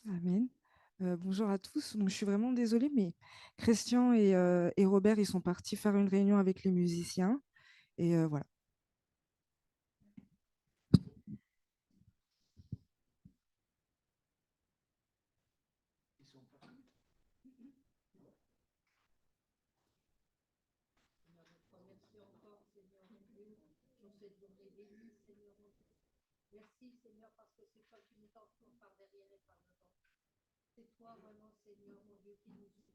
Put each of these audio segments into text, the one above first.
Amen. Bonjour à tous. Donc, je suis vraiment désolée, mais Christian et Robert, ils sont partis faire une réunion avec les musiciens. Et voilà. Merci encore, Seigneur mon Dieu, pour cette journée bénie, Seigneur mon Dieu. Merci, Seigneur, parce que c'est toi qui nous t'entoure par derrière et par devant. C'est toi vraiment, Seigneur mon Dieu, qui nous soutient.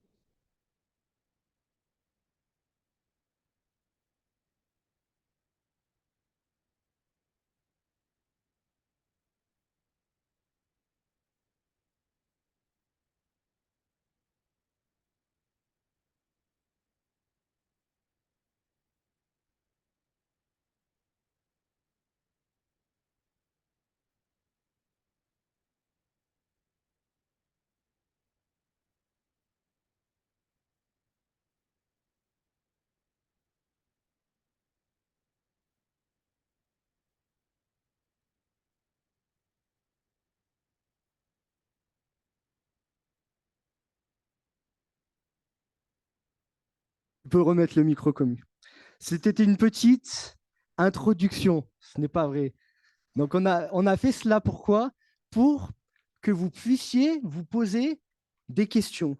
Tu peux remettre le micro commis. C'était une petite introduction, ce n'est pas vrai. Donc on a fait cela pourquoi? Pour que vous puissiez vous poser des questions.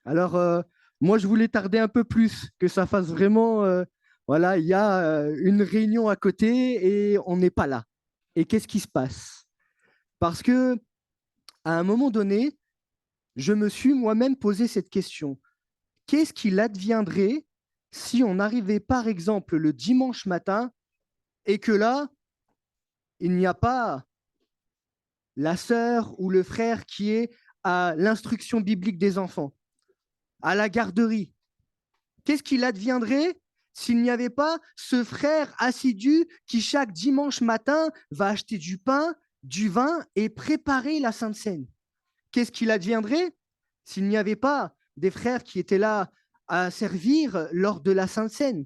Alors moi je voulais tarder un peu plus, que ça fasse vraiment, voilà, il y a une réunion à côté et on n'est pas là. Et qu'est-ce qui se passe? Parce que à un moment donné, je me suis moi-même posé cette question. Qu'est-ce qu'il adviendrait si on arrivait par exemple le dimanche matin et que là, il n'y a pas la sœur ou le frère qui est à l'instruction biblique des enfants, à la garderie? Qu'est-ce qu'il adviendrait s'il n'y avait pas ce frère assidu qui chaque dimanche matin va acheter du pain, du vin et préparer la Sainte Seine? Qu'est-ce qu'il adviendrait s'il n'y avait pas des frères qui étaient là à servir lors de la Sainte Seine?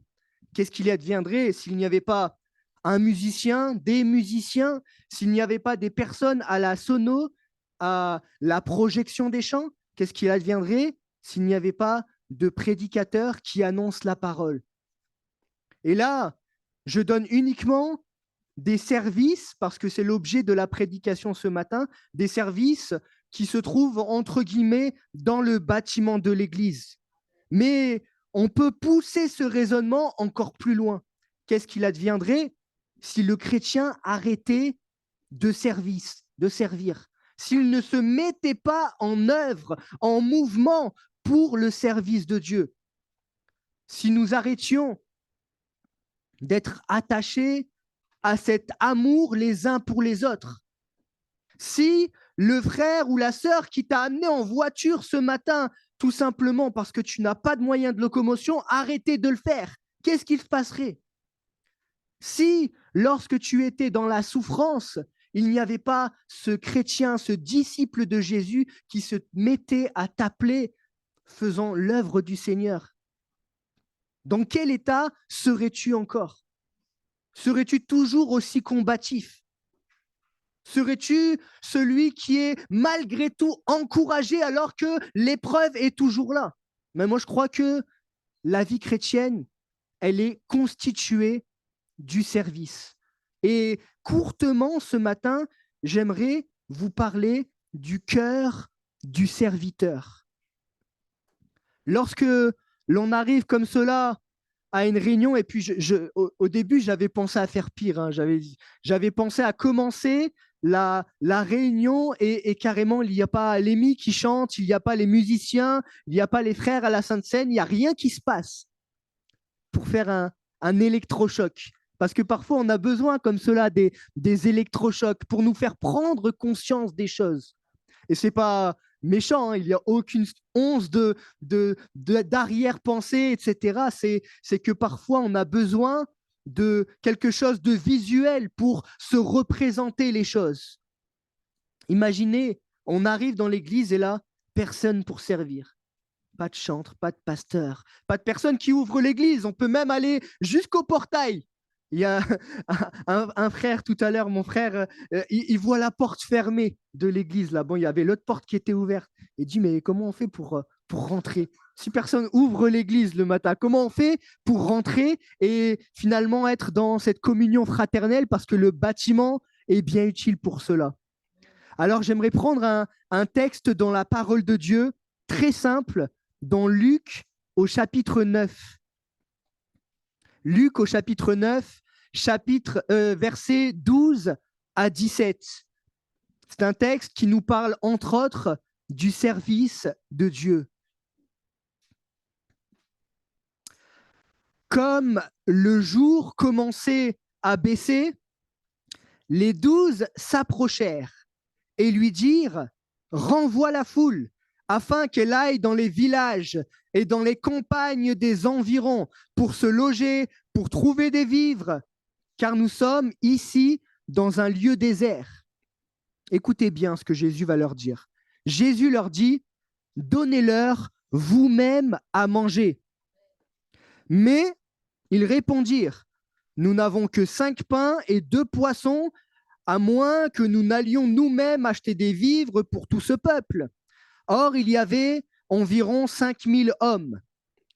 Qu'est-ce qu'il adviendrait s'il n'y avait pas un musicien, des musiciens, s'il n'y avait pas des personnes à la sono, à la projection des chants? Qu'est-ce qu'il adviendrait s'il n'y avait pas de prédicateurs qui annoncent la parole? Et là, je donne uniquement des services, parce que c'est l'objet de la prédication ce matin, des services qui se trouvent, entre guillemets, dans le bâtiment de l'Église. Mais on peut pousser ce raisonnement encore plus loin. Qu'est-ce qu'il adviendrait si le chrétien arrêtait de servir, s'il ne se mettait pas en œuvre, en mouvement pour le service de Dieu, si nous arrêtions d'être attachés à cet amour les uns pour les autres. Si le frère ou la sœur qui t'a amené en voiture ce matin, tout simplement parce que tu n'as pas de moyen de locomotion, arrêtait de le faire, qu'est-ce qu'il se passerait? Si, lorsque tu étais dans la souffrance, il n'y avait pas ce chrétien, ce disciple de Jésus qui se mettait à t'appeler faisant l'œuvre du Seigneur, dans quel état serais-tu encore? Serais-tu toujours aussi combatif? Serais-tu celui qui est malgré tout encouragé alors que l'épreuve est toujours là? Mais moi, je crois que la vie chrétienne, elle est constituée du service. Et courtement, ce matin, j'aimerais vous parler du cœur du serviteur. Lorsque l'on arrive comme cela à une réunion, et puis au début, j'avais pensé à faire pire. Hein. J'avais pensé à commencer la réunion et carrément, il n'y a pas l'émi qui chante, il n'y a pas les musiciens, il n'y a pas les frères à la Sainte Seine, il n'y a rien qui se passe pour faire un électrochoc. Parce que parfois, on a besoin comme cela des électrochocs pour nous faire prendre conscience des choses. Et c'est pas méchant, hein, il n'y a aucune once d'arrière-pensée, etc. C'est que parfois on a besoin de quelque chose de visuel pour se représenter les choses. Imaginez, on arrive dans l'église et là, personne pour servir. Pas de chantre, pas de pasteur, pas de personne qui ouvre l'église. On peut même aller jusqu'au portail. Il y a un frère tout à l'heure, mon frère, il voit la porte fermée de l'église. Là. Bon, il y avait l'autre porte qui était ouverte. Il dit, mais comment on fait pour rentrer? Si personne ouvre l'église le matin, comment on fait pour rentrer et finalement être dans cette communion fraternelle parce que le bâtiment est bien utile pour cela? Alors, j'aimerais prendre un texte dans la parole de Dieu, très simple, dans Luc au chapitre 9. Luc au chapitre 9, versets 12 à 17. C'est un texte qui nous parle, entre autres, du service de Dieu. Comme le jour commençait à baisser, les 12 s'approchèrent et lui dirent « Renvoie la foule, afin qu'elle aille dans les villages et dans les campagnes des environs pour se loger, pour trouver des vivres, car nous sommes ici dans un lieu désert. » Écoutez bien ce que Jésus va leur dire. Jésus leur dit « Donnez-leur vous-même à manger. » Mais ils répondirent « Nous n'avons que 5 pains et 2 poissons, à moins que nous n'allions nous-mêmes acheter des vivres pour tout ce peuple. » Or, il y avait environ 5000 hommes.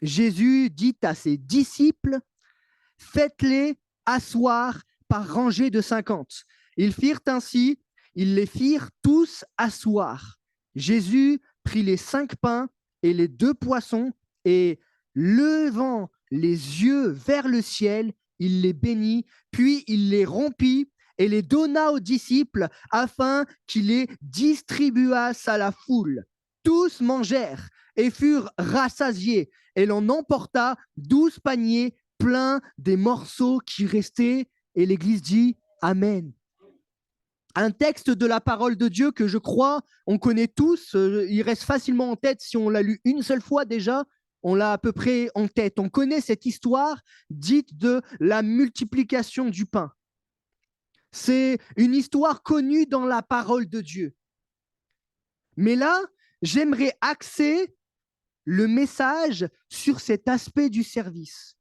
Jésus dit à ses disciples, « Faites-les asseoir par rangées de 50. » Ils firent ainsi, ils les firent tous asseoir. Jésus prit les 5 pains et les 2 poissons et, levant les yeux vers le ciel, il les bénit, puis il les rompit et les donna aux disciples afin qu'ils les distribuassent à la foule. Tous mangèrent et furent rassasiés, et l'on emporta 12 paniers pleins des morceaux qui restaient, et l'Église dit Amen. Un texte de la parole de Dieu que je crois, on connaît tous, il reste facilement en tête si on l'a lu une seule fois déjà, on l'a à peu près en tête. On connaît cette histoire dite de la multiplication du pain. C'est une histoire connue dans la parole de Dieu. Mais là, j'aimerais axer le message sur cet aspect du service.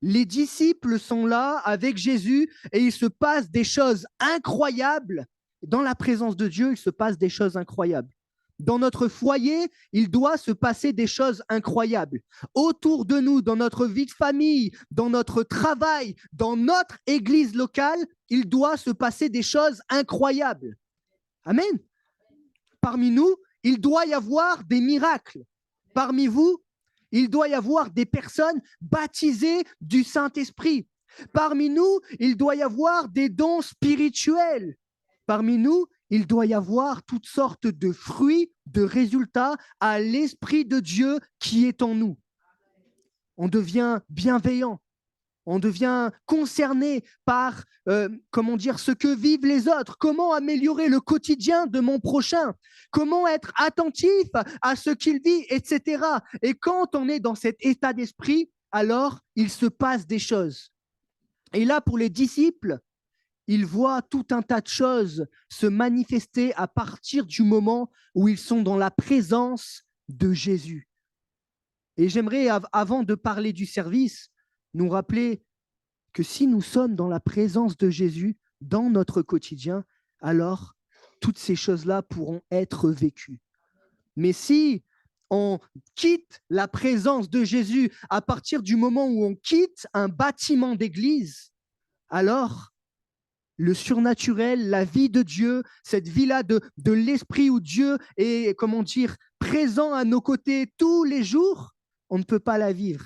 Les disciples sont là avec Jésus et il se passe des choses incroyables. Dans la présence de Dieu, il se passe des choses incroyables. Dans notre foyer, il doit se passer des choses incroyables. Autour de nous, dans notre vie de famille, dans notre travail, dans notre église locale, il doit se passer des choses incroyables. Amen. Parmi nous, il doit y avoir des miracles. Parmi vous, il doit y avoir des personnes baptisées du Saint-Esprit. Parmi nous, il doit y avoir des dons spirituels. Parmi nous, il doit y avoir toutes sortes de fruits, de résultats à l'Esprit de Dieu qui est en nous. On devient bienveillant. On devient concerné par ce que vivent les autres, comment améliorer le quotidien de mon prochain, comment être attentif à ce qu'il vit, etc. Et quand on est dans cet état d'esprit, alors il se passe des choses. Et là, pour les disciples, ils voient tout un tas de choses se manifester à partir du moment où ils sont dans la présence de Jésus. Et j'aimerais, avant de parler du service, nous rappeler que si nous sommes dans la présence de Jésus, dans notre quotidien, alors toutes ces choses-là pourront être vécues. Mais si on quitte la présence de Jésus à partir du moment où on quitte un bâtiment d'église, alors le surnaturel, la vie de Dieu, cette vie-là de l'esprit où Dieu est, présent à nos côtés tous les jours, on ne peut pas la vivre.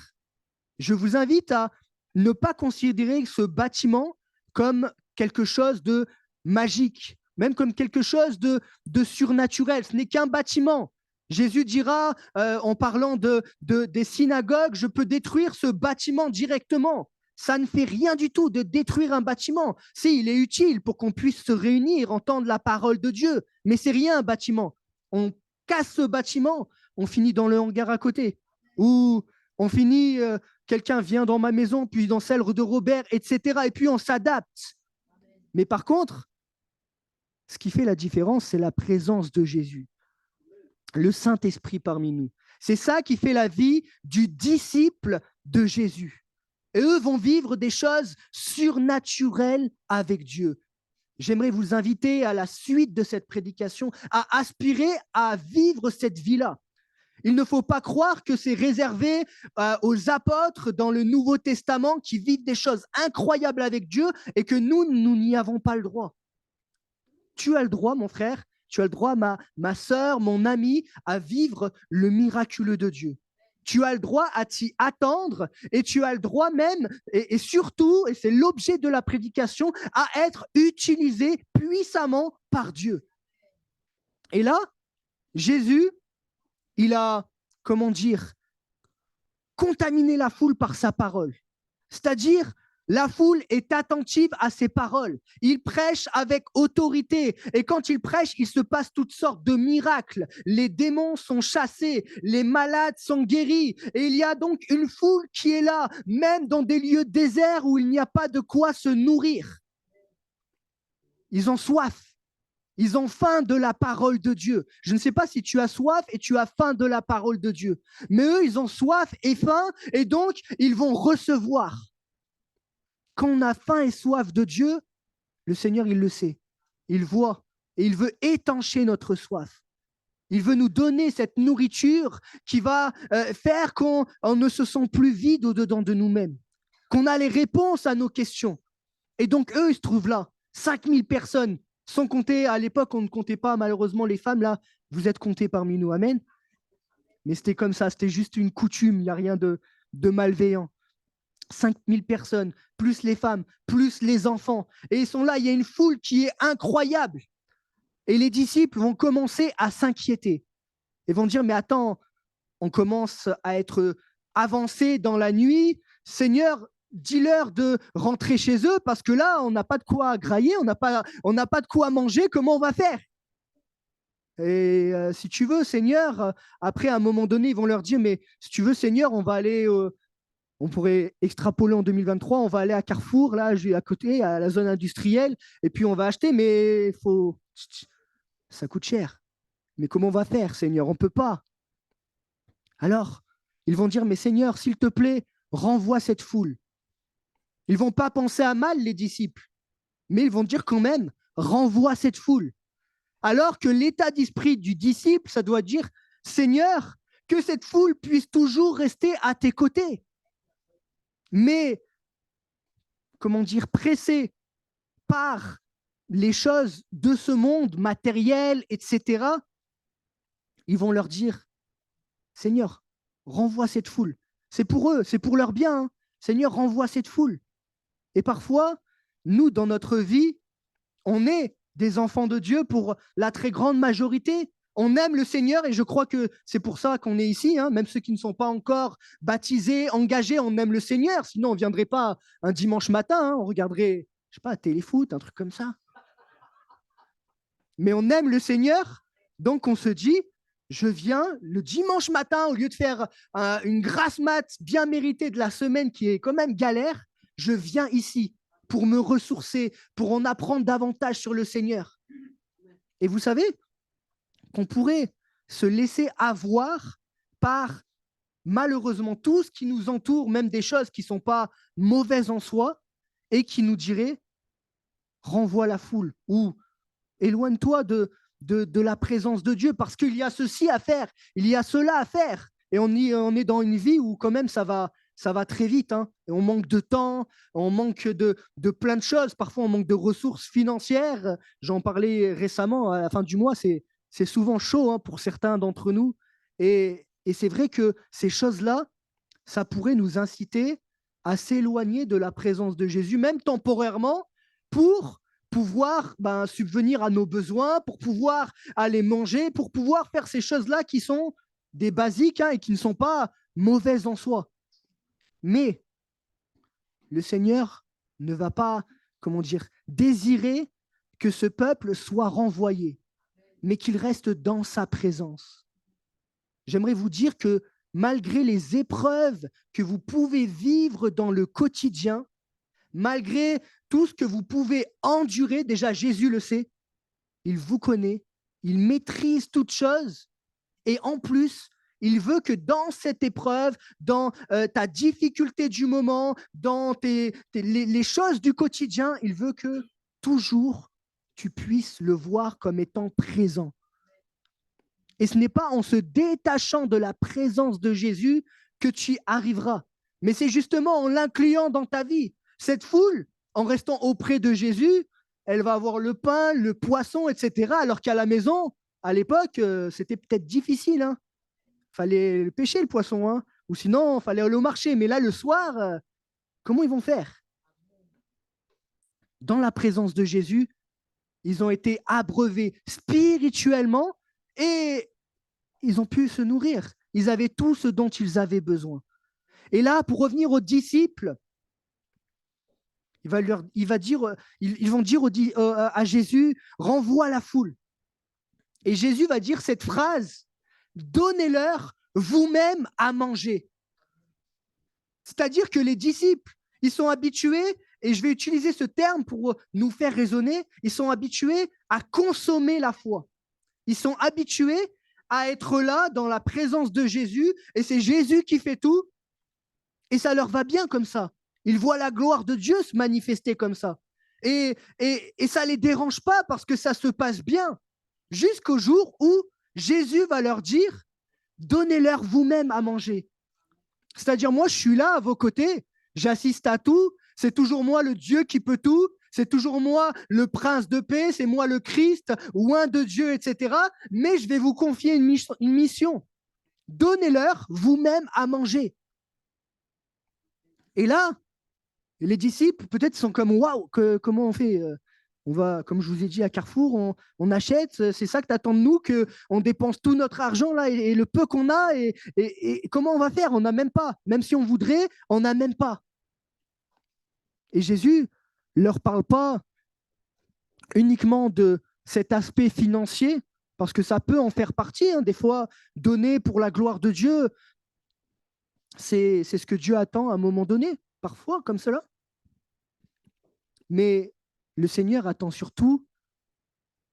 Je vous invite à ne pas considérer ce bâtiment comme quelque chose de magique, même comme quelque chose de surnaturel. Ce n'est qu'un bâtiment. Jésus dira, en parlant des synagogues, je peux détruire ce bâtiment directement. Ça ne fait rien du tout de détruire un bâtiment. Si, il est utile pour qu'on puisse se réunir, entendre la parole de Dieu, mais c'est rien un bâtiment. On casse ce bâtiment, on finit dans le hangar à côté. Ou on finit, quelqu'un vient dans ma maison, puis dans celle de Robert, etc. Et puis on s'adapte. Mais par contre, ce qui fait la différence, c'est la présence de Jésus, le Saint-Esprit parmi nous. C'est ça qui fait la vie du disciple de Jésus. Et eux vont vivre des choses surnaturelles avec Dieu. J'aimerais vous inviter à la suite de cette prédication à aspirer à vivre cette vie-là. Il ne faut pas croire que c'est réservé aux apôtres dans le Nouveau Testament qui vivent des choses incroyables avec Dieu et que nous n'y avons pas le droit. Tu as le droit, mon frère, tu as le droit, ma sœur, mon ami, à vivre le miraculeux de Dieu. Tu as le droit à t'y attendre et tu as le droit même, et surtout, et c'est l'objet de la prédication, à être utilisé puissamment par Dieu. Et là, Jésus, il a, comment dire, contaminé la foule par sa parole. C'est-à-dire, la foule est attentive à ses paroles. Il prêche avec autorité. Et quand il prêche, il se passe toutes sortes de miracles. Les démons sont chassés, les malades sont guéris. Et il y a donc une foule qui est là, même dans des lieux déserts où il n'y a pas de quoi se nourrir. Ils ont soif. Ils ont faim de la parole de Dieu. Je ne sais pas si tu as soif et tu as faim de la parole de Dieu. Mais eux, ils ont soif et faim et donc ils vont recevoir. Quand on a faim et soif de Dieu, le Seigneur, il le sait. Il voit et il veut étancher notre soif. Il veut nous donner cette nourriture qui va faire qu'on ne se sent plus vide au-dedans de nous-mêmes, qu'on a les réponses à nos questions. Et donc, eux, ils se trouvent là. 5000 personnes, sans compter, à l'époque, on ne comptait pas malheureusement les femmes. Là, vous êtes comptés parmi nous. Amen. Mais c'était comme ça, c'était juste une coutume. Il n'y a rien de malveillant. 5000 personnes, plus les femmes, plus les enfants. Et ils sont là, il y a une foule qui est incroyable. Et les disciples vont commencer à s'inquiéter. Ils vont dire, mais attends, on commence à être avancés dans la nuit. Seigneur, dis-leur de rentrer chez eux parce que là, on n'a pas de quoi grailler, on n'a pas de quoi manger, comment on va faire? Et si tu veux, Seigneur, après, à un moment donné, ils vont leur dire, mais si tu veux, Seigneur, on va aller... on pourrait extrapoler en 2023, on va aller à Carrefour, là, à côté, à la zone industrielle, et puis on va acheter, mais ça coûte cher. Mais comment on va faire, Seigneur? On ne peut pas. Alors, ils vont dire, mais Seigneur, s'il te plaît, renvoie cette foule. Ils ne vont pas penser à mal, les disciples, mais ils vont dire quand même, renvoie cette foule. Alors que l'état d'esprit du disciple, ça doit dire, Seigneur, que cette foule puisse toujours rester à tes côtés. Mais, comment dire, pressés par les choses de ce monde, matériel, etc., ils vont leur dire, Seigneur, renvoie cette foule. C'est pour eux, c'est pour leur bien. Hein. Seigneur, renvoie cette foule. Et parfois, nous, dans notre vie, on est des enfants de Dieu pour la très grande majorité. On aime le Seigneur et je crois que c'est pour ça qu'on est ici. Hein. Même ceux qui ne sont pas encore baptisés, engagés, on aime le Seigneur. Sinon, on ne viendrait pas un dimanche matin. Hein. On regarderait, je sais pas, téléfoot, un truc comme ça. Mais on aime le Seigneur. Donc, on se dit, je viens le dimanche matin, au lieu de faire une grasse mat bien méritée de la semaine qui est quand même galère, je viens ici pour me ressourcer, pour en apprendre davantage sur le Seigneur. Et vous savez qu'on pourrait se laisser avoir par malheureusement tout ce qui nous entoure, même des choses qui ne sont pas mauvaises en soi, et qui nous dirait renvoie la foule ou éloigne-toi de la présence de Dieu parce qu'il y a ceci à faire, il y a cela à faire. Et on est dans une vie où quand même ça va très vite. Hein. Et on manque de temps, on manque de plein de choses. Parfois, on manque de ressources financières. J'en parlais récemment, à la fin du mois, c'est souvent chaud hein, pour certains d'entre nous. Et c'est vrai que ces choses-là, ça pourrait nous inciter à s'éloigner de la présence de Jésus, même temporairement, pour pouvoir subvenir à nos besoins, pour pouvoir aller manger, pour pouvoir faire ces choses-là qui sont des basiques hein, et qui ne sont pas mauvaises en soi. Mais le Seigneur ne va pas, désirer que ce peuple soit renvoyé, mais qu'il reste dans sa présence. J'aimerais vous dire que malgré les épreuves que vous pouvez vivre dans le quotidien, malgré tout ce que vous pouvez endurer, déjà Jésus le sait, il vous connaît, il maîtrise toutes choses et en plus, Il veut que dans cette épreuve, dans ta difficulté du moment, dans les choses du quotidien, il veut que toujours tu puisses le voir comme étant présent. Et ce n'est pas en se détachant de la présence de Jésus que tu y arriveras, mais c'est justement en l'incluant dans ta vie. Cette foule, en restant auprès de Jésus, elle va avoir le pain, le poisson, etc. Alors qu'à la maison, à l'époque, c'était peut-être difficile. Hein. Fallait le pêcher, le poisson, hein. Ou sinon, il fallait aller au marché. Mais là, le soir, comment ils vont faire? Dans la présence de Jésus, ils ont été abreuvés spirituellement et ils ont pu se nourrir. Ils avaient tout ce dont ils avaient besoin. Et là, pour revenir aux disciples, ils vont dire à Jésus, renvoie la foule. Et Jésus va dire cette phrase, donnez-leur vous-même à manger. C'est-à-dire que les disciples, ils sont habitués, et je vais utiliser ce terme pour nous faire raisonner, ils sont habitués à consommer la foi. Ils sont habitués à être là dans la présence de Jésus, et c'est Jésus qui fait tout, et ça leur va bien comme ça. Ils voient la gloire de Dieu se manifester comme ça. Et ça ne les dérange pas parce que ça se passe bien, jusqu'au jour où Jésus va leur dire, donnez-leur vous-même à manger. C'est-à-dire, moi, je suis là à vos côtés, j'assiste à tout, c'est toujours moi le Dieu qui peut tout, c'est toujours moi le prince de paix, c'est moi le Christ, oint de Dieu, etc. Mais je vais vous confier une mission. Donnez-leur vous-même à manger. Et là, les disciples, peut-être, sont comme, waouh, comment on fait? On va, comme je vous ai dit, à Carrefour, on achète, c'est ça que tu attends de nous, qu'on dépense tout notre argent là et le peu qu'on a, et comment on va faire? On n'a même pas. Même si on voudrait, on n'a même pas. Et Jésus ne leur parle pas uniquement de cet aspect financier, parce que ça peut en faire partie. Hein. Des fois, donner pour la gloire de Dieu, c'est ce que Dieu attend à un moment donné, parfois, comme cela. Mais le Seigneur attend surtout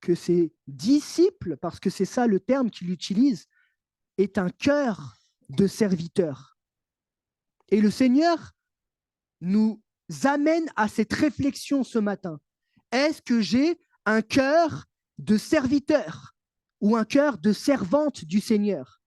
que ses disciples, parce que c'est ça le terme qu'il utilise, aient un cœur de serviteur. Et le Seigneur nous amène à cette réflexion ce matin. Est-ce que j'ai un cœur de serviteur ou un cœur de servante du Seigneur?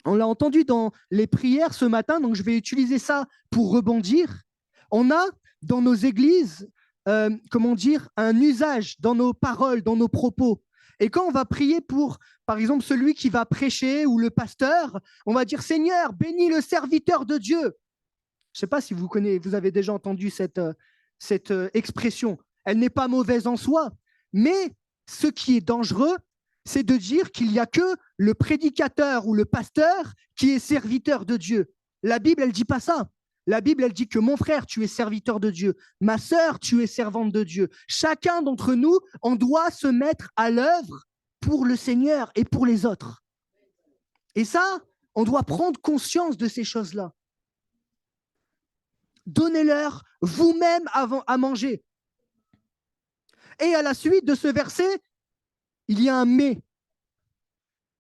On l'a entendu dans les prières ce matin, donc je vais utiliser ça pour rebondir. On a dans nos églises, un usage dans nos paroles, dans nos propos. Et quand on va prier pour, par exemple, celui qui va prêcher ou le pasteur, on va dire, Seigneur, bénis le serviteur de Dieu. Je ne sais pas si vous avez déjà entendu cette expression. Elle n'est pas mauvaise en soi, mais ce qui est dangereux, c'est de dire qu'il n'y a que le prédicateur ou le pasteur qui est serviteur de Dieu. La Bible, elle ne dit pas ça. La Bible, elle dit que mon frère, tu es serviteur de Dieu. Ma sœur, tu es servante de Dieu. Chacun d'entre nous, on doit se mettre à l'œuvre pour le Seigneur et pour les autres. Et ça, on doit prendre conscience de ces choses-là. Donnez-leur vous-même à manger. Et à la suite de ce verset, il y a un mais.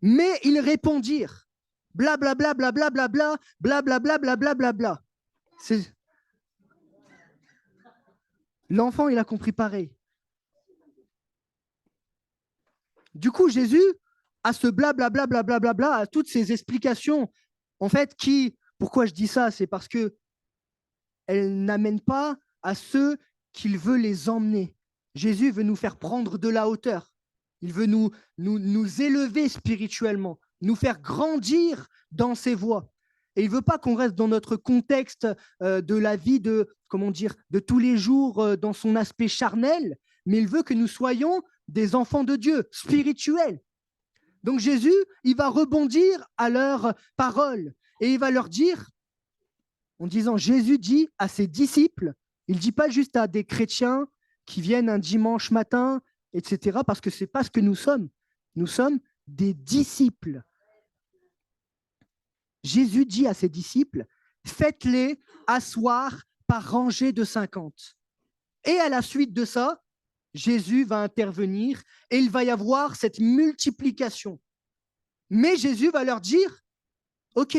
Mais ils répondirent. Blablabla, blablabla, blablabla, blablabla. L'enfant, il a compris pareil. Du coup, Jésus a ce blablabla, blablabla, a toutes ces explications. En fait, pourquoi je dis ça? C'est parce que elle n'amène pas à ceux qu'il veut les emmener. Jésus veut nous faire prendre de la hauteur. Il veut nous élever spirituellement, nous faire grandir dans ses voies. Et il ne veut pas qu'on reste dans notre contexte de la vie de tous les jours, dans son aspect charnel, mais il veut que nous soyons des enfants de Dieu, spirituels. Donc Jésus, il va rebondir à leurs paroles et il va leur dire, en disant, Jésus dit à ses disciples, il ne dit pas juste à des chrétiens qui viennent un dimanche matin, etc., parce que ce n'est pas ce que nous sommes. Nous sommes des disciples. Jésus dit à ses disciples, faites-les asseoir par rangée de 50. Et à la suite de ça, Jésus va intervenir et il va y avoir cette multiplication. Mais Jésus va leur dire, OK,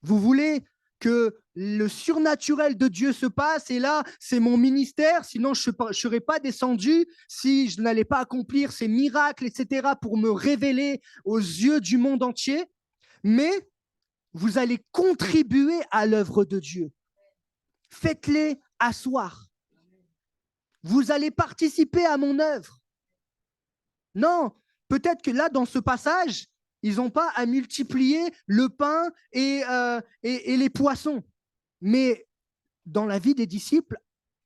vous voulez que le surnaturel de Dieu se passe et là, c'est mon ministère, sinon je ne serais pas descendu si je n'allais pas accomplir ces miracles, etc., pour me révéler aux yeux du monde entier. Mais vous allez contribuer à l'œuvre de Dieu. Faites-les asseoir. Vous allez participer à mon œuvre. Non, peut-être que là, dans ce passage, ils n'ont pas à multiplier le pain et les poissons. Mais dans la vie des disciples,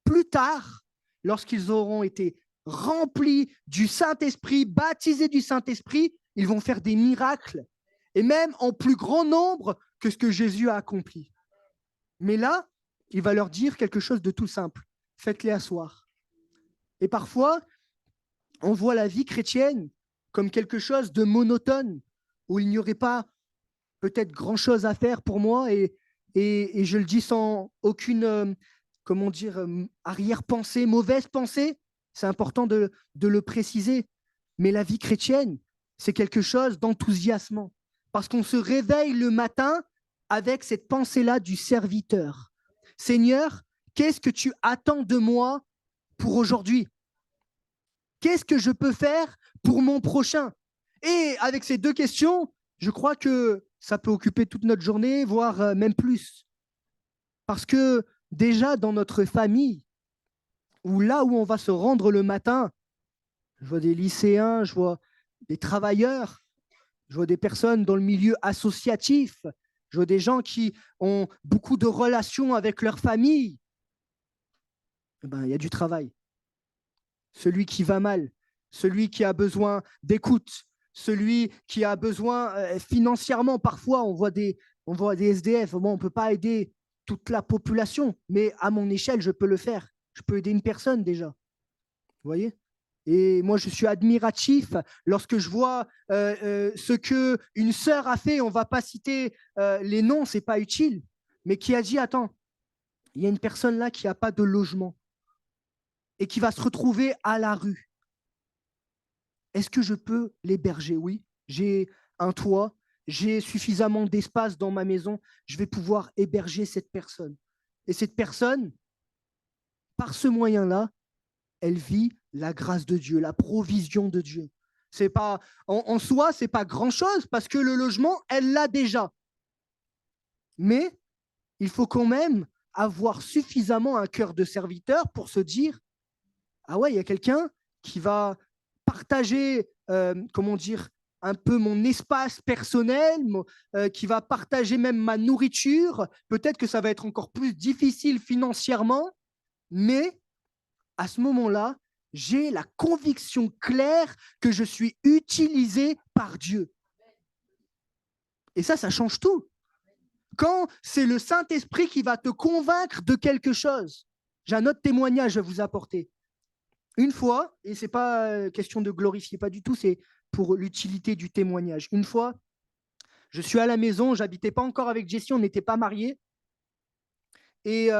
plus tard, lorsqu'ils auront été remplis du Saint-Esprit, baptisés du Saint-Esprit, ils vont faire des miracles, et même en plus grand nombre que ce que Jésus a accompli. Mais là, il va leur dire quelque chose de tout simple. Faites-les asseoir. Et parfois, on voit la vie chrétienne comme quelque chose de monotone, où il n'y aurait pas peut-être grand-chose à faire pour moi, et je le dis sans aucune, arrière-pensée, mauvaise pensée. C'est important de le préciser. Mais la vie chrétienne, c'est quelque chose d'enthousiasmant, parce qu'on se réveille le matin avec cette pensée-là du serviteur. Seigneur, qu'est-ce que tu attends de moi pour aujourd'hui? Qu'est-ce que je peux faire pour mon prochain? Et avec ces deux questions, je crois que ça peut occuper toute notre journée, voire même plus. Parce que déjà dans notre famille, ou là où on va se rendre le matin, je vois des lycéens, je vois des travailleurs, je vois des personnes dans le milieu associatif, je vois des gens qui ont beaucoup de relations avec leur famille. Eh ben, il y a du travail. Celui qui va mal, celui qui a besoin d'écoute, celui qui a besoin financièrement, parfois on voit des SDF, bon, on ne peut pas aider toute la population, mais à mon échelle, je peux le faire. Je peux aider une personne déjà. Vous voyez? Et moi, je suis admiratif lorsque je vois ce qu'une sœur a fait. On ne va pas citer les noms, ce n'est pas utile, mais qui a dit, attends, il y a une personne là qui n'a pas de logement et qui va se retrouver à la rue. Est-ce que je peux l'héberger? Oui, j'ai un toit, j'ai suffisamment d'espace dans ma maison, je vais pouvoir héberger cette personne. Et cette personne, par ce moyen-là, elle vit la grâce de Dieu, la provision de Dieu. C'est pas, en soi, ce n'est pas grand-chose parce que le logement, elle l'a déjà. Mais il faut quand même avoir suffisamment un cœur de serviteur pour se dire, ah ouais, il y a quelqu'un qui va partager, un peu mon espace personnel, qui va partager même ma nourriture. Peut-être que ça va être encore plus difficile financièrement, mais à ce moment-là, j'ai la conviction claire que je suis utilisé par Dieu. Et ça change tout. Quand c'est le Saint-Esprit qui va te convaincre de quelque chose, j'ai un autre témoignage à vous apporter. Une fois, et ce n'est pas question de glorifier, pas du tout, c'est pour l'utilité du témoignage. Une fois, je suis à la maison, je n'habitais pas encore avec Jessie, on n'était pas mariés. Et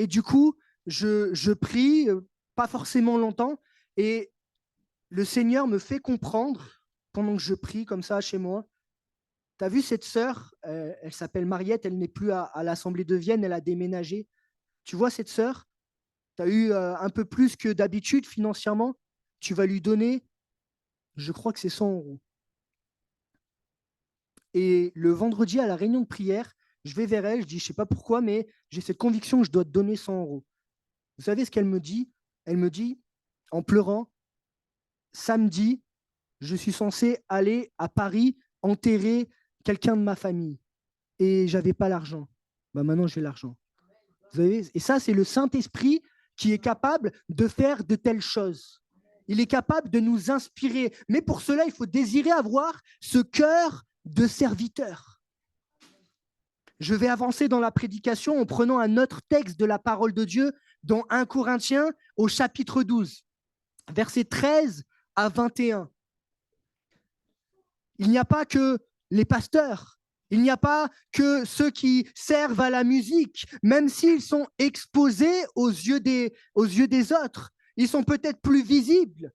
du coup, je prie, pas forcément longtemps, et le Seigneur me fait comprendre, pendant que je prie comme ça chez moi, tu as vu cette sœur, elle s'appelle Mariette, elle n'est plus à l'Assemblée de Vienne, elle a déménagé. Tu vois cette sœur, tu as eu un peu plus que d'habitude financièrement, tu vas lui donner, je crois que c'est 100 euros. Et le vendredi, à la réunion de prière, je vais vers elle, je dis, je ne sais pas pourquoi, mais j'ai cette conviction que je dois te donner 100 euros. Vous savez ce qu'elle me dit? Elle me dit, en pleurant, samedi, je suis censé aller à Paris enterrer quelqu'un de ma famille. Et je n'avais pas l'argent. Bah maintenant, j'ai l'argent. Vous savez? Et ça, c'est le Saint-Esprit qui est capable de faire de telles choses. Il est capable de nous inspirer. Mais pour cela, il faut désirer avoir ce cœur de serviteur. Je vais avancer dans la prédication en prenant un autre texte de la parole de Dieu dans 1 Corinthiens au chapitre 12, versets 13 à 21. Il n'y a pas que les pasteurs, il n'y a pas que ceux qui servent à la musique, même s'ils sont exposés aux yeux des autres. Ils sont peut-être plus visibles,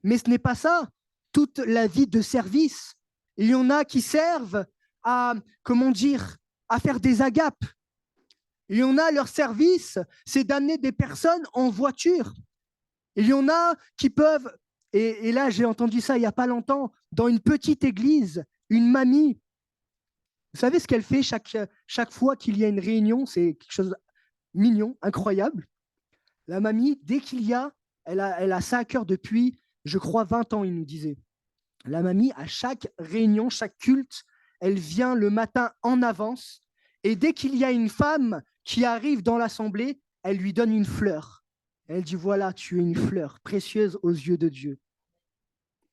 mais ce n'est pas ça. Toute la vie de service, Il y en a qui servent à, comment dire, à faire des agapes. Il y en a, leur service, c'est d'amener des personnes en voiture. Il y en a qui peuvent, et là j'ai entendu ça il n'y a pas longtemps, dans une petite église, une mamie, vous savez ce qu'elle fait chaque fois qu'il y a une réunion, c'est quelque chose de mignon, incroyable. La mamie, dès qu'il y a, elle a ça à cœur depuis, je crois, 20 ans, il nous disait. La mamie, à chaque réunion, chaque culte, elle vient le matin en avance, et dès qu'il y a une femme qui arrive dans l'assemblée, elle lui donne une fleur. Elle dit, voilà, tu es une fleur précieuse aux yeux de Dieu.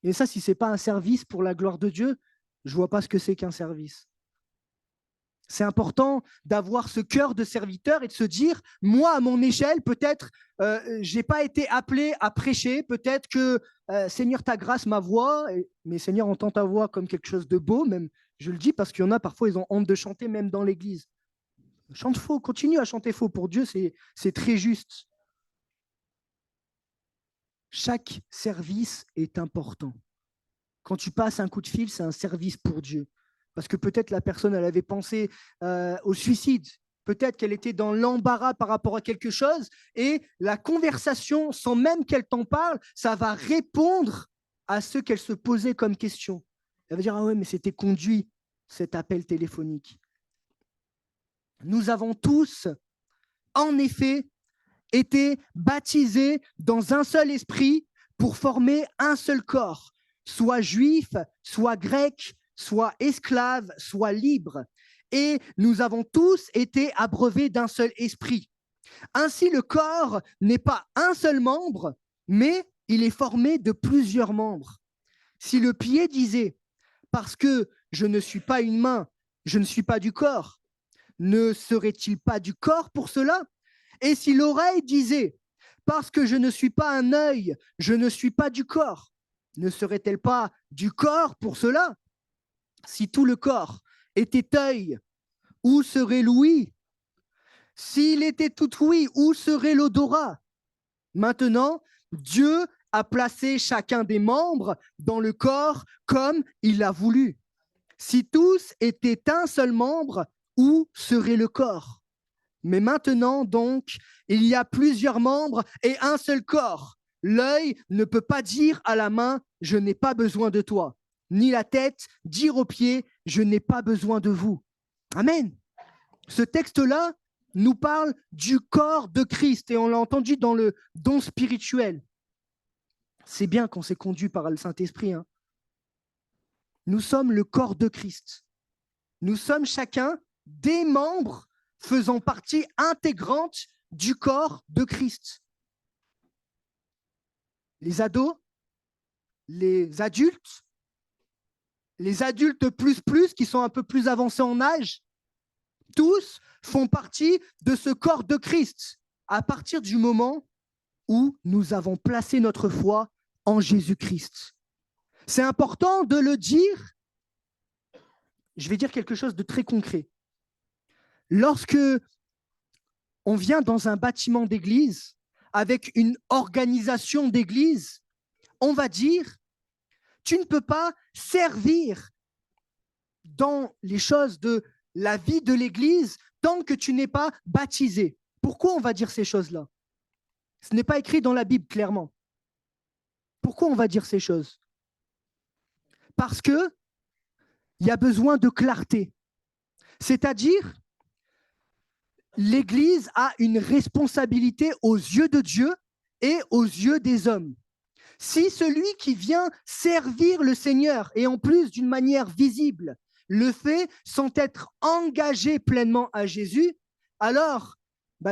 Et ça, si ce n'est pas un service pour la gloire de Dieu, je ne vois pas ce que c'est qu'un service. C'est important d'avoir ce cœur de serviteur et de se dire, moi, à mon échelle, peut-être, je n'ai pas été appelé à prêcher, peut-être que, Seigneur, ta grâce, ma voix, mais Seigneur, entend ta voix comme quelque chose de beau, même, je le dis parce qu'il y en a, parfois, ils ont honte de chanter, même dans l'église. Chante faux, continue à chanter faux pour Dieu, c'est très juste. Chaque service est important. Quand tu passes un coup de fil, c'est un service pour Dieu. Parce que peut-être la personne, elle avait pensé au suicide. Peut-être qu'elle était dans l'embarras par rapport à quelque chose. Et la conversation, sans même qu'elle t'en parle, ça va répondre à ce qu'elle se posait comme question. Elle va dire, ah ouais, mais c'était conduit, cet appel téléphonique. Nous avons tous, en effet, été baptisés dans un seul esprit pour former un seul corps, soit juif, soit grec, soit esclave, soit libre. Et nous avons tous été abreuvés d'un seul esprit. Ainsi, le corps n'est pas un seul membre, mais il est formé de plusieurs membres. Si le pied disait, parce que je ne suis pas une main, je ne suis pas du corps, ne serait-il pas du corps pour cela? Et si l'oreille disait, parce que je ne suis pas un œil, je ne suis pas du corps, ne serait-elle pas du corps pour cela? Si tout le corps était œil, où serait l'ouïe? S'il était tout ouïe, où serait l'odorat? Maintenant, Dieu a placé chacun des membres dans le corps comme il l'a voulu. Si tous étaient un seul membre, où serait le corps? Mais maintenant, donc, il y a plusieurs membres et un seul corps. L'œil ne peut pas dire à la main, je n'ai pas besoin de toi. Ni la tête dire aux pieds, je n'ai pas besoin de vous. Amen. Ce texte-là nous parle du corps de Christ et on l'a entendu dans le don spirituel. C'est bien qu'on s'est conduit par le Saint-Esprit. Hein. Nous sommes le corps de Christ. Nous sommes chacun des membres faisant partie intégrante du corps de Christ. Les ados, les adultes plus qui sont un peu plus avancés en âge, tous font partie de ce corps de Christ à partir du moment où nous avons placé notre foi en Jésus-Christ. C'est important de le dire. Je vais dire quelque chose de très concret. Lorsque on vient dans un bâtiment d'église avec une organisation d'église, on va dire, tu ne peux pas servir dans les choses de la vie de l'église tant que tu n'es pas baptisé. Pourquoi on va dire ces choses-là? Ce n'est pas écrit dans la Bible clairement. Pourquoi on va dire ces choses? Parce qu'il y a besoin de clarté. C'est-à-dire, l'Église a une responsabilité aux yeux de Dieu et aux yeux des hommes. Si celui qui vient servir le Seigneur, et en plus d'une manière visible, le fait sans être engagé pleinement à Jésus, alors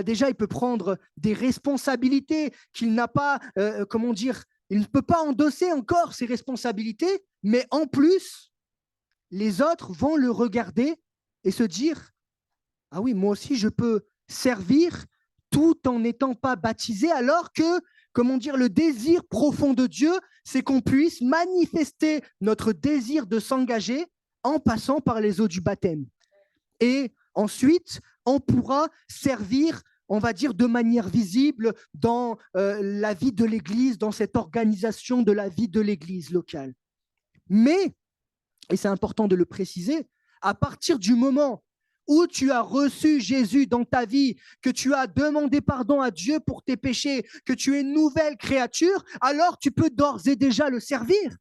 déjà il peut prendre des responsabilités qu'il n'a pas, il ne peut pas endosser encore ces responsabilités, mais en plus, les autres vont le regarder et se dire, ah oui, moi aussi je peux servir tout en n'étant pas baptisé, alors que, le désir profond de Dieu, c'est qu'on puisse manifester notre désir de s'engager en passant par les eaux du baptême. Et ensuite, on pourra servir, on va dire, de manière visible dans la vie de l'Église, dans cette organisation de la vie de l'Église locale. Mais et c'est important de le préciser, à partir du moment où tu as reçu Jésus dans ta vie, que tu as demandé pardon à Dieu pour tes péchés, que tu es une nouvelle créature, alors tu peux d'ores et déjà le servir.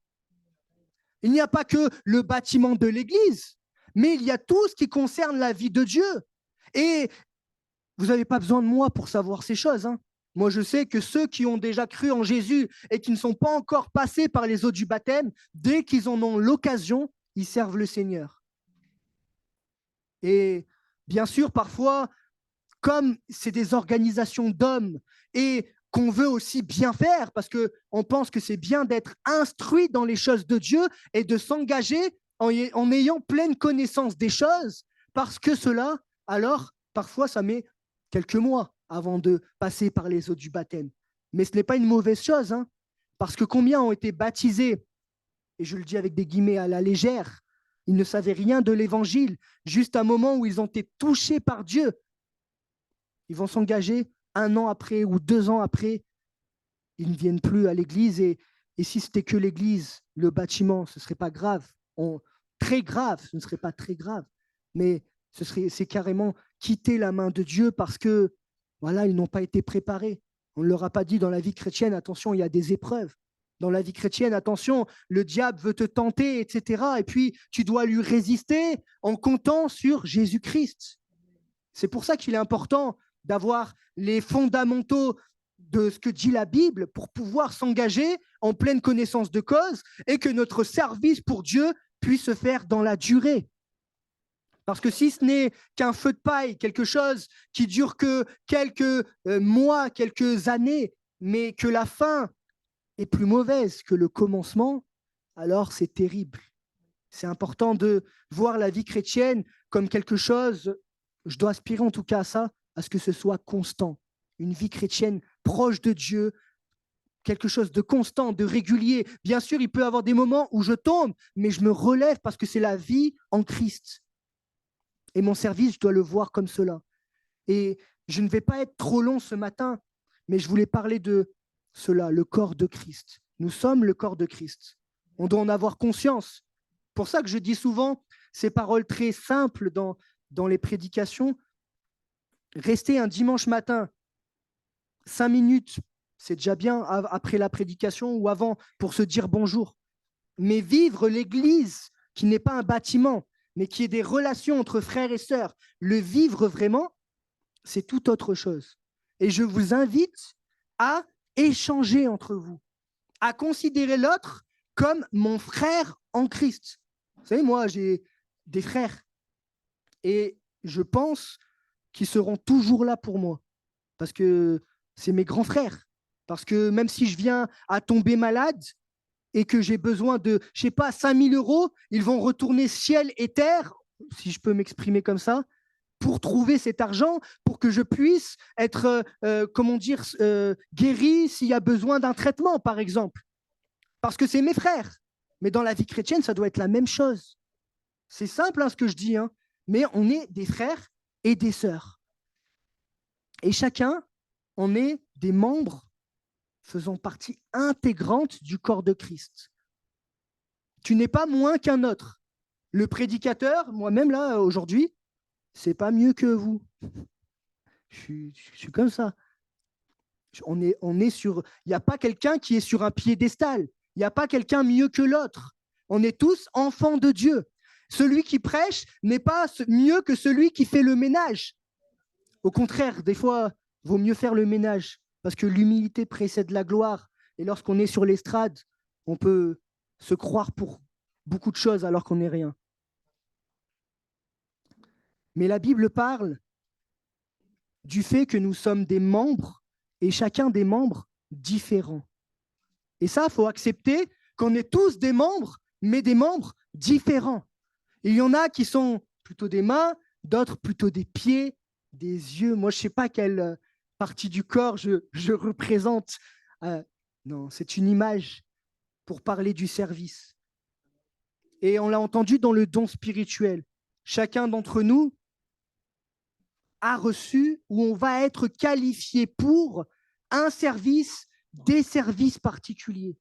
Il n'y a pas que le bâtiment de l'Église, mais il y a tout ce qui concerne la vie de Dieu. Et vous n'avez pas besoin de moi pour savoir ces choses, hein. Moi, je sais que ceux qui ont déjà cru en Jésus et qui ne sont pas encore passés par les eaux du baptême, dès qu'ils en ont l'occasion, ils servent le Seigneur. Et bien sûr, parfois, comme c'est des organisations d'hommes et qu'on veut aussi bien faire, parce qu'on pense que c'est bien d'être instruit dans les choses de Dieu et de s'engager en ayant pleine connaissance des choses, parce que cela, alors, parfois, ça met quelques mois avant de passer par les eaux du baptême. Mais ce n'est pas une mauvaise chose, hein, parce que combien ont été baptisés, et je le dis avec des guillemets à la légère, ils ne savaient rien de l'évangile, juste un moment où ils ont été touchés par Dieu. Ils vont s'engager 1 an après ou 2 ans après, ils ne viennent plus à l'église. Et si c'était que l'église, le bâtiment, ce ne serait pas grave. Très grave, ce ne serait pas très grave. Mais c'est carrément quitter la main de Dieu parce que voilà, ils n'ont pas été préparés. On ne leur a pas dit dans la vie chrétienne, attention, il y a des épreuves. Dans la vie chrétienne, attention, le diable veut te tenter, etc. Et puis, tu dois lui résister en comptant sur Jésus-Christ. C'est pour ça qu'il est important d'avoir les fondamentaux de ce que dit la Bible pour pouvoir s'engager en pleine connaissance de cause et que notre service pour Dieu puisse se faire dans la durée. Parce que si ce n'est qu'un feu de paille, quelque chose qui dure que quelques mois, quelques années, mais que la fin est plus mauvaise que le commencement, alors c'est terrible. C'est important de voir la vie chrétienne comme quelque chose, je dois aspirer en tout cas à ça, à ce que ce soit constant. Une vie chrétienne proche de Dieu, quelque chose de constant, de régulier. Bien sûr, il peut y avoir des moments où je tombe, mais je me relève parce que c'est la vie en Christ. Et mon service, je dois le voir comme cela. Et je ne vais pas être trop long ce matin, mais je voulais parler de cela, le corps de Christ. Nous sommes le corps de Christ. On doit en avoir conscience. C'est pour ça que je dis souvent ces paroles très simples dans les prédications. Rester un dimanche matin, 5 minutes, c'est déjà bien après la prédication ou avant pour se dire bonjour. Mais vivre l'Église, qui n'est pas un bâtiment, mais qui est des relations entre frères et sœurs, le vivre vraiment, c'est tout autre chose. Et je vous invite à échanger entre vous, à considérer l'autre comme mon frère en Christ. Vous savez, moi, j'ai des frères et je pense qu'ils seront toujours là pour moi parce que c'est mes grands frères. Parce que même si je viens à tomber malade et que j'ai besoin de, je sais pas, 5 000 €, ils vont retourner ciel et terre, si je peux m'exprimer comme ça, pour trouver cet argent, pour que je puisse être, guéri s'il y a besoin d'un traitement, par exemple. Parce que c'est mes frères. Mais dans la vie chrétienne, ça doit être la même chose. C'est simple hein, ce que je dis, hein, mais on est des frères et des sœurs. Et chacun, on est des membres faisant partie intégrante du corps de Christ. Tu n'es pas moins qu'un autre. Le prédicateur, moi-même là, aujourd'hui, c'est pas mieux que vous. Je suis comme ça. On est sur. Il n'y a pas quelqu'un qui est sur un piédestal. Il n'y a pas quelqu'un mieux que l'autre. On est tous enfants de Dieu. Celui qui prêche n'est pas mieux que celui qui fait le ménage. Au contraire, des fois, il vaut mieux faire le ménage parce que l'humilité précède la gloire. Et lorsqu'on est sur l'estrade, on peut se croire pour beaucoup de choses alors qu'on n'est rien. Mais la Bible parle du fait que nous sommes des membres et chacun des membres différents. Et ça, il faut accepter qu'on est tous des membres, mais des membres différents. Il y en a qui sont plutôt des mains, d'autres plutôt des pieds, des yeux. Moi, je ne sais pas quelle partie du corps je représente. Non, c'est une image pour parler du service. Et on l'a entendu dans le don spirituel. Chacun d'entre nous a reçu ou on va être qualifié pour un service, des services particuliers.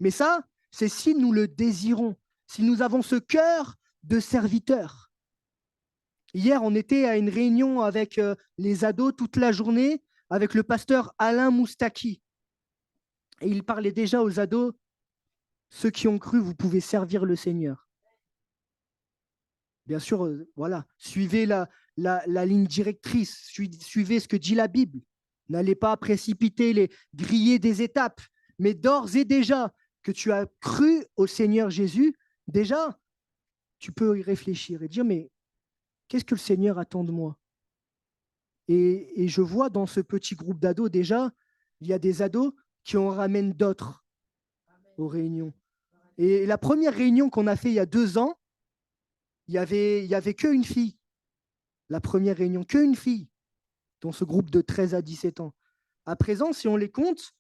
Mais ça, c'est si nous le désirons. si nous avons ce cœur de serviteur. Hier, on était à une réunion avec les ados toute la journée avec le pasteur Alain Moustaki. Et il parlait déjà aux ados, ceux qui ont cru, vous pouvez servir le Seigneur. Bien sûr, voilà, suivez la ligne directrice, suivez ce que dit la Bible. N'allez pas précipiter, griller des étapes, mais d'ores et déjà que tu as cru au Seigneur Jésus, déjà, tu peux y réfléchir et dire, mais qu'est-ce que le Seigneur attend de moi? Et je vois dans ce petit groupe d'ados, déjà, il y a des ados qui en ramènent d'autres aux réunions. Et la première réunion qu'on a fait il y a 2 ans, il y avait qu'une fille. La première réunion, qu'une fille dans ce groupe de 13 à 17 ans. À présent, si on les compte,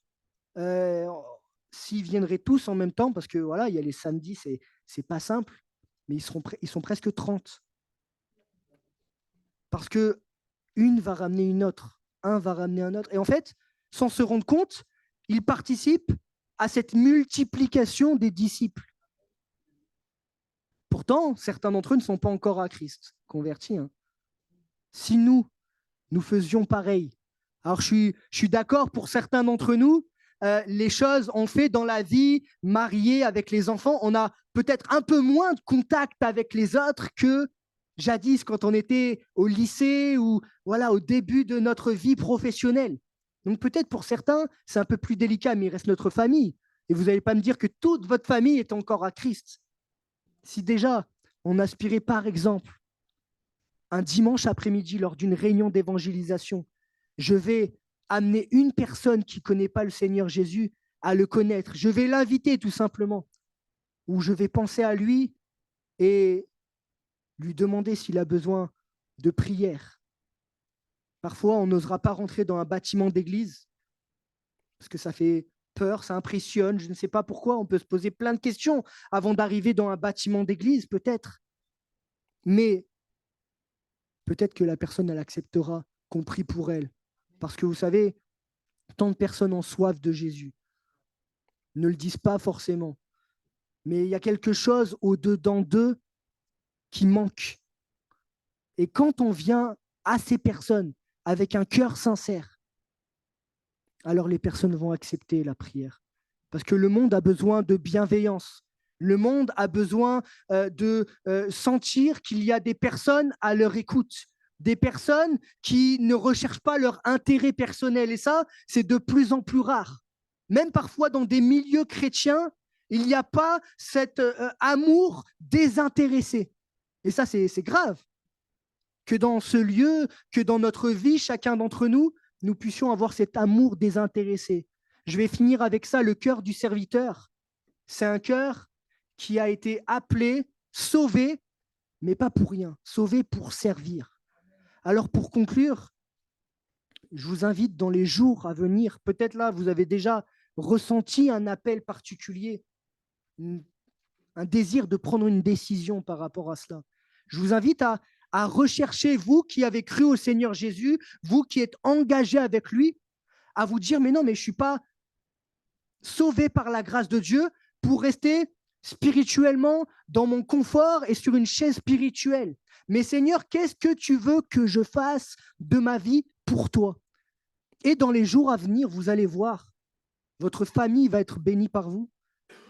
s'ils viendraient tous en même temps, parce que voilà, il y a les samedis, c'est pas simple, mais ils sont presque 30. Parce que une va ramener une autre, un va ramener un autre. Et en fait, sans se rendre compte, ils participent à cette multiplication des disciples. Pourtant, certains d'entre eux ne sont pas encore à Christ, convertis. Si nous faisions pareil, alors je suis d'accord pour certains d'entre nous, les choses on fait dans la vie, mariés avec les enfants, on a peut-être un peu moins de contact avec les autres que jadis quand on était au lycée ou voilà, au début de notre vie professionnelle. Donc peut-être pour certains, c'est un peu plus délicat, mais il reste notre famille. Et vous n'allez pas me dire que toute votre famille est encore à Christ. Si déjà, on aspirait par exemple, un dimanche après-midi lors d'une réunion d'évangélisation, je vais amener une personne qui ne connaît pas le Seigneur Jésus à le connaître. Je vais l'inviter tout simplement. Ou je vais penser à lui et lui demander s'il a besoin de prière. Parfois, on n'osera pas rentrer dans un bâtiment d'église parce que ça fait peur, ça impressionne. Je ne sais pas pourquoi. On peut se poser plein de questions avant d'arriver dans un bâtiment d'église, peut-être. Mais peut-être que la personne, elle acceptera qu'on prie pour elle. Parce que vous savez, tant de personnes ont soif de Jésus. Ne le disent pas forcément. Mais il y a quelque chose au-dedans d'eux qui manque. Et quand on vient à ces personnes avec un cœur sincère, alors les personnes vont accepter la prière. Parce que le monde a besoin de bienveillance. Le monde a besoin de sentir qu'il y a des personnes à leur écoute, des personnes qui ne recherchent pas leur intérêt personnel. Et ça, c'est de plus en plus rare. Même parfois dans des milieux chrétiens, il n'y a pas cet amour désintéressé. Et ça, c'est grave. Que dans ce lieu, que dans notre vie, chacun d'entre nous, nous puissions avoir cet amour désintéressé. Je vais finir avec ça, le cœur du serviteur. C'est un cœur qui a été appelé, sauvé, mais pas pour rien, sauvé pour servir. Alors pour conclure, je vous invite dans les jours à venir, peut-être là, vous avez déjà ressenti un appel particulier, un désir de prendre une décision par rapport à cela. Je vous invite à rechercher, vous qui avez cru au Seigneur Jésus, vous qui êtes engagés avec lui, à vous dire, mais non, mais je ne suis pas sauvé par la grâce de Dieu pour rester spirituellement dans mon confort et sur une chaise spirituelle. Mais Seigneur, qu'est-ce que tu veux que je fasse de ma vie pour toi? Et dans les jours à venir, vous allez voir, votre famille va être bénie par vous,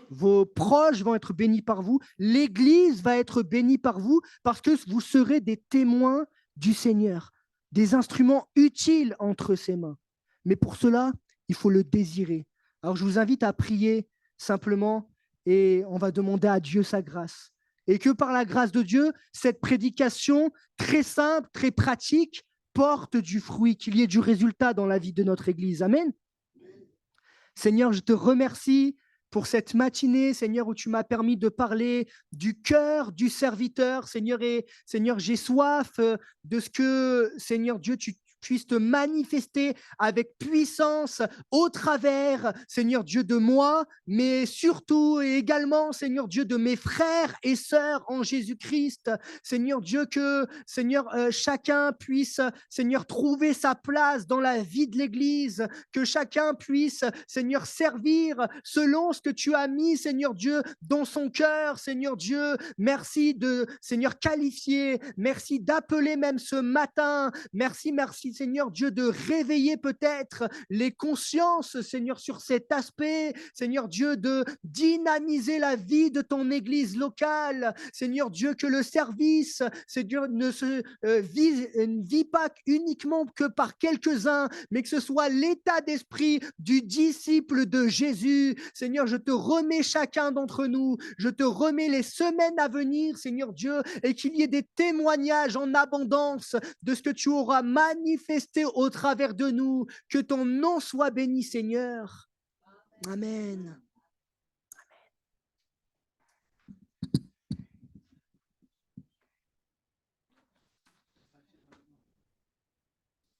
vos proches vont être bénis par vous, l'Église va être bénie par vous parce que vous serez des témoins du Seigneur, des instruments utiles entre ses mains. Mais pour cela, il faut le désirer. Alors je vous invite à prier simplement et on va demander à Dieu sa grâce. Et que par la grâce de Dieu, cette prédication très simple, très pratique, porte du fruit, qu'il y ait du résultat dans la vie de notre Église. Amen. Seigneur, je te remercie pour cette matinée, Seigneur, où tu m'as permis de parler du cœur du serviteur, Seigneur, et Seigneur, j'ai soif de ce que, Seigneur Dieu, tu puisse te manifester avec puissance au travers, Seigneur Dieu, de moi, mais surtout et également, Seigneur Dieu, de mes frères et sœurs en Jésus-Christ. Seigneur Dieu, que, Seigneur, chacun puisse, Seigneur, trouver sa place dans la vie de l'Église, que chacun puisse, Seigneur, servir selon ce que tu as mis, Seigneur Dieu, dans son cœur, Seigneur Dieu. Merci de, Seigneur, qualifier, merci d'appeler même ce matin, merci, Seigneur Dieu, de réveiller peut-être les consciences, Seigneur, sur cet aspect, Seigneur Dieu, de dynamiser la vie de ton Église locale, Seigneur Dieu, que le service, Seigneur, ne se vit pas uniquement que par quelques-uns, mais que ce soit l'état d'esprit du disciple de Jésus. Seigneur, je te remets chacun d'entre nous, je te remets les semaines à venir, Seigneur Dieu, et qu'il y ait des témoignages en abondance de ce que tu auras manifesté au travers de nous. Que ton nom soit béni, Seigneur. Amen.